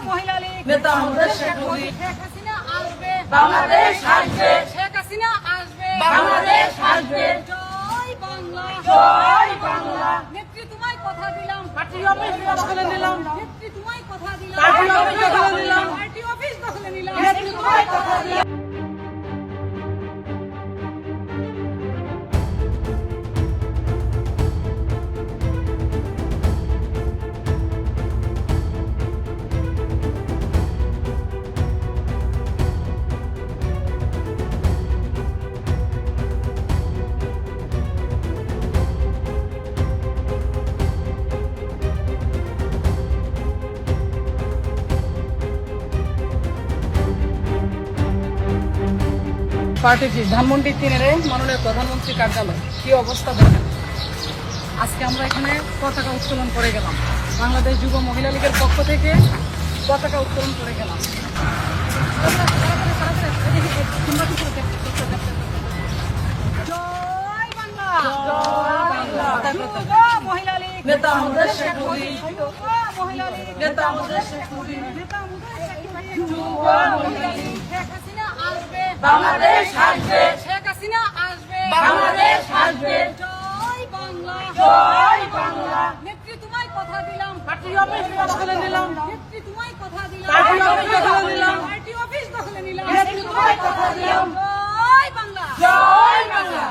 মহিলা লীগ নেতা আমাদের শেখ মুজিব। শেখ হাসিনা আসবে, বাংলাদেশ আসবে, শেখ হাসিনা আসবে, বাংলাদেশ আসবে। জয় বাংলা, জয় বাংলা। নেত্রী তোমায় কথা দিলাম, পার্টি অফিস দখলে নিলাম, নেত্রী তোমায় কথা দিলাম, পার্টি অফিস দখলে নিলাম, পার্টি অফিস দখলে নিলাম, নেত্রী তোমায় কথা দিলাম। পার্টি কি ধানমন্ডি 3-এর মাননীয় প্রধানমন্ত্রী কার্যালয় কি অবস্থা দেখেন। আজকে আমরা এখানে পতাকা উত্তোলন করে গেলাম, বাংলাদেশ যুব মহিলা লীগের পক্ষ থেকে পতাকা উত্তোলন করে গেলাম। জয় বাংলা, বাংলা। মহিলা লীগ নেতা আমাদের শেখ মুজিব। মহিলা লীগ নেতা আমাদের শেখ মুজিব। যুব মহিলা লীগ শেখ হাসিনা আসবে, বাংলাদেশ আসবে, শেখ হাসিনা আসবে, বাংলাদেশ আসবে। জয় বাংলা, জয় বাংলা। নেত্রী তোমায় কথা দিলাম, পার্টি অফিস দখলে নিলাম, নেত্রী তোমায় কথা দিলাম, পার্টি অফিস দখলে নিলাম, পার্টি অফিস দখলে নিলাম, নেত্রী তোমায় কথা দিলাম। জয় বাংলা, জয় বাংলা।